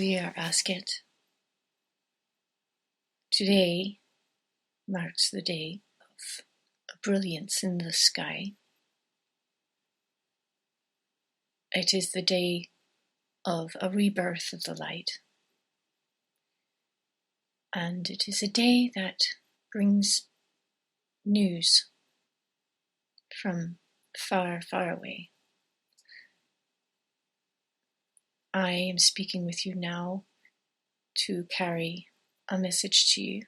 Dear Asket, today marks the day of a brilliance in the sky. It is the day of a rebirth of the light. And it is a day that brings news from far, far away. I am speaking with you now to carry a message to you.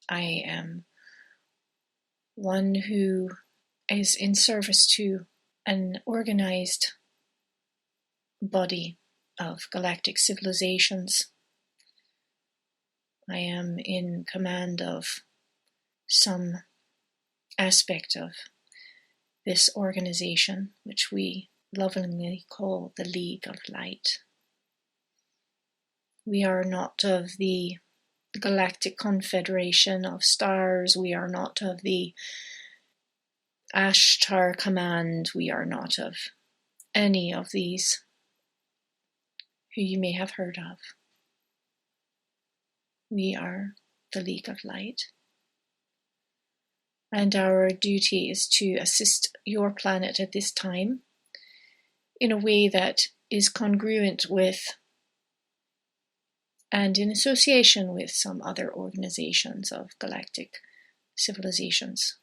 I am one who is in service to an organized body of galactic civilizations. I am in command of some aspect of this organization, which we lovingly call the League of Light. We are not of the Galactic Confederation of Stars. We are not of the Ashtar Command. We are not of any of these who you may have heard of. We are the League of Light. And our duty is to assist your planet at this time in a way that is congruent with and in association with some other organizations of galactic civilizations,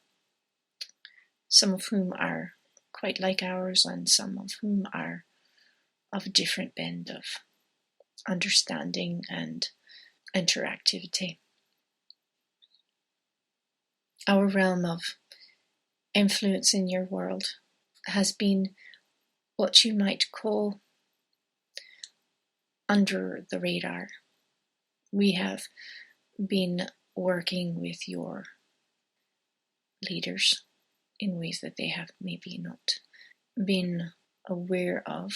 some of whom are quite like ours and some of whom are of a different bend of understanding and interactivity. Our realm of influence in your world has been what you might call under the radar. We have been working with your leaders in ways that they have maybe not been aware of.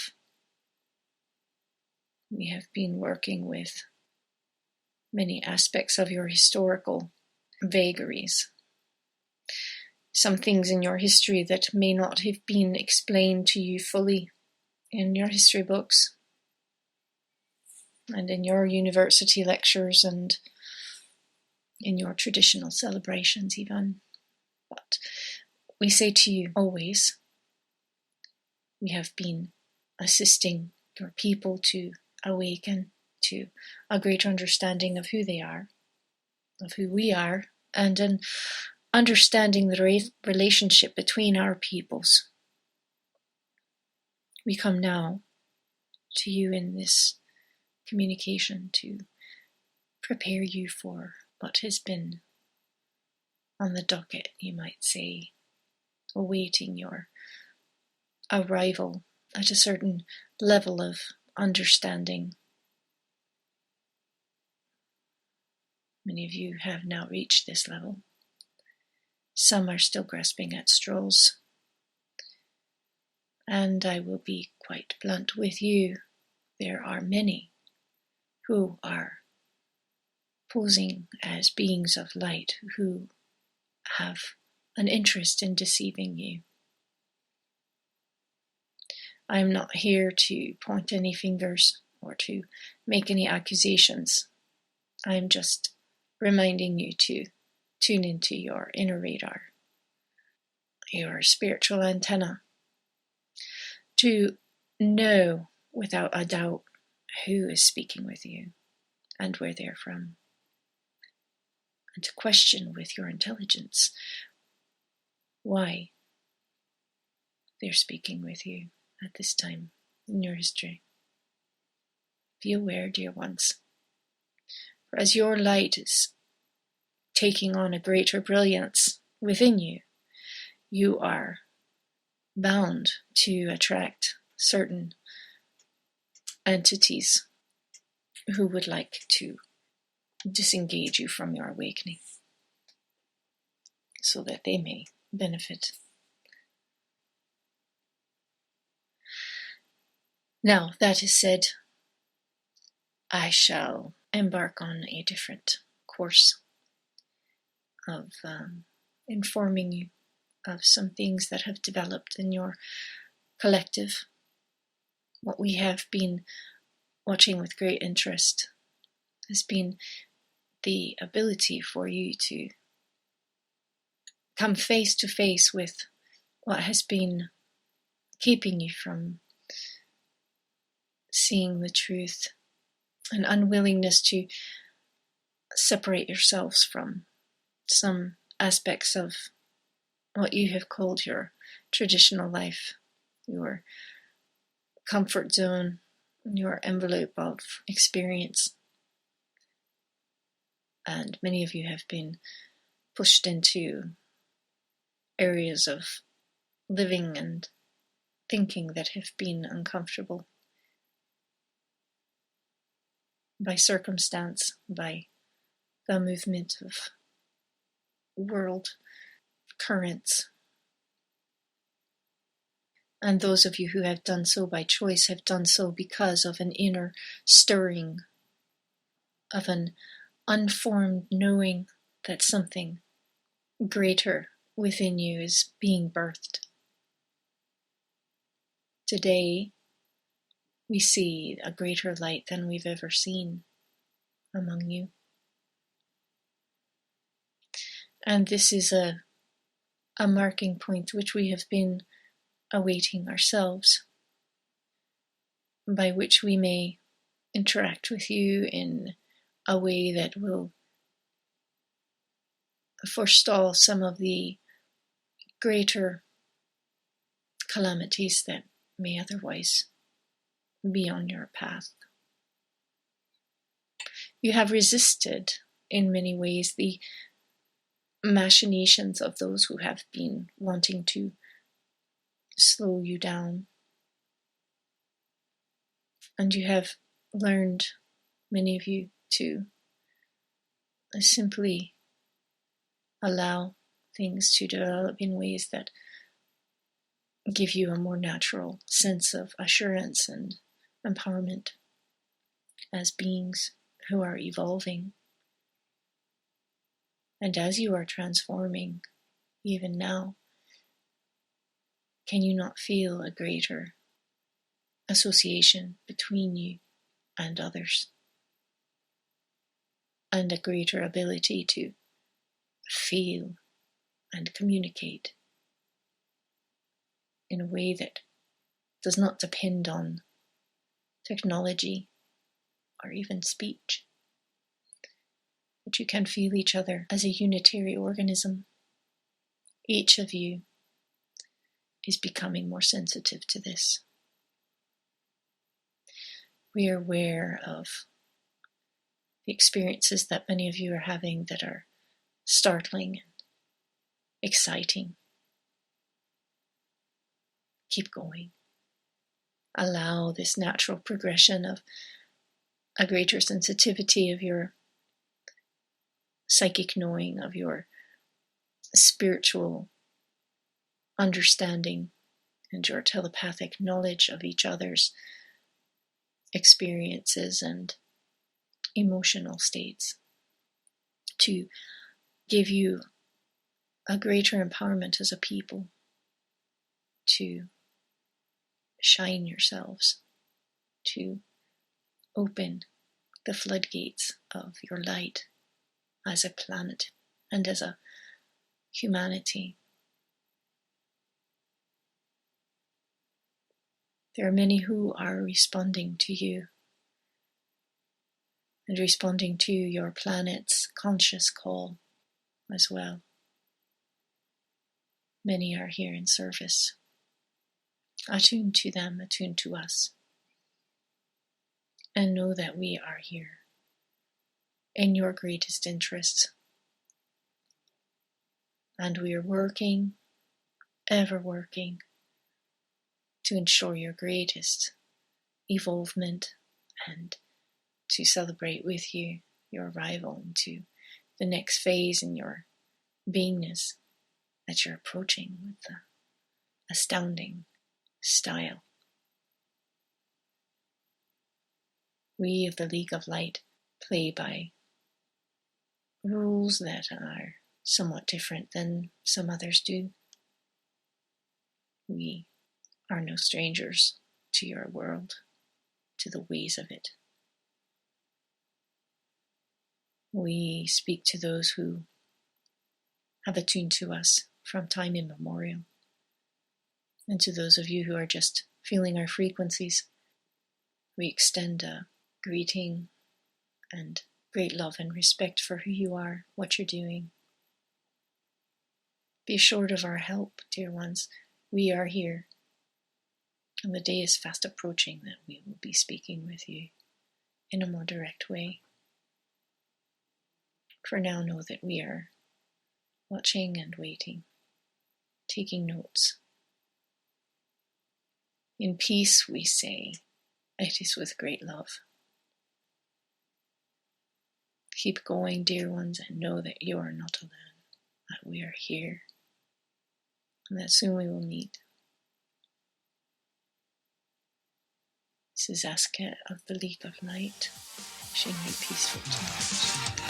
We have been working with many aspects of your historical vagaries. Some things in your history that may not have been explained to you fully in your history books and in your university lectures and in your traditional celebrations even. But we say to you always, we have been assisting your people to awaken to a greater understanding of who they are, of who we are, and an understanding the relationship between our peoples. We come now to you in this communication to prepare you for what has been on the docket, you might say, awaiting your arrival at a certain level of understanding. Many of you have now reached this level. Some are still grasping at straws. And I will be quite blunt with you. There are many who are posing as beings of light who have an interest in deceiving you. I am not here to point any fingers or to make any accusations. I am just reminding you to tune into your inner radar, your spiritual antenna, to know without a doubt who is speaking with you and where they're from, and to question with your intelligence why they're speaking with you at this time in your history. Be aware, dear ones, for as your light is taking on a greater brilliance within you, you are bound to attract certain entities who would like to disengage you from your awakening so that they may benefit. Now, that is said, I shall embark on a different course of informing you of some things that have developed in your collective, what we have been watching with great interest has been the ability for you to come face to face with what has been keeping you from seeing the truth, an unwillingness to separate yourselves from some aspects of what you have called your traditional life, your comfort zone, your envelope of experience. And many of you have been pushed into areas of living and thinking that have been uncomfortable by circumstance, by the movement of world currents. And those of you who have done so by choice have done so because of an inner stirring, of an unformed knowing that something greater within you is being birthed. Today, we see a greater light than we've ever seen among you. And this is a marking point which we have been awaiting ourselves, by which we may interact with you in a way that will forestall some of the greater calamities that may otherwise be on your path. You have resisted, in many ways, the machinations of those who have been wanting to slow you down. And you have learned, many of you, to simply allow things to develop in ways that give you a more natural sense of assurance and empowerment as beings who are evolving. And as you are transforming, even now, can you not feel a greater association between you and others? And a greater ability to feel and communicate in a way that does not depend on technology or even speech, but you can feel each other as a unitary organism. Each of you is becoming more sensitive to this. We are aware of the experiences that many of you are having that are startling and exciting. Keep going. Allow this natural progression of a greater sensitivity of your psychic knowing, of your spiritual understanding, and your telepathic knowledge of each other's experiences and emotional states, to give you a greater empowerment as a people to shine yourselves, to open the floodgates of your light as a planet and as a humanity. There are many who are responding to you and responding to your planet's conscious call as well. Many are here in service, attuned to them, attuned to us, and know that we are here in your greatest interests. And we are working, ever working, to ensure your greatest evolvement and to celebrate with you your arrival into the next phase in your beingness that you're approaching with the astounding style. We of the League of Light play by rules that are somewhat different than some others do. We are no strangers to your world, to the ways of it. We speak to those who have attuned to us from time immemorial, and to those of you who are just feeling our frequencies, we extend a greeting and great love and respect for who you are, what you're doing. Be assured of our help, dear ones. We are here, and the day is fast approaching that we will be speaking with you in a more direct way. For now, know that we are watching and waiting, taking notes. In peace, we say, it is with great love. Keep going, dear ones, and know that you are not alone, that we are here, and that soon we will meet. This is Asket of the League of Light, wishing you peaceful tonight.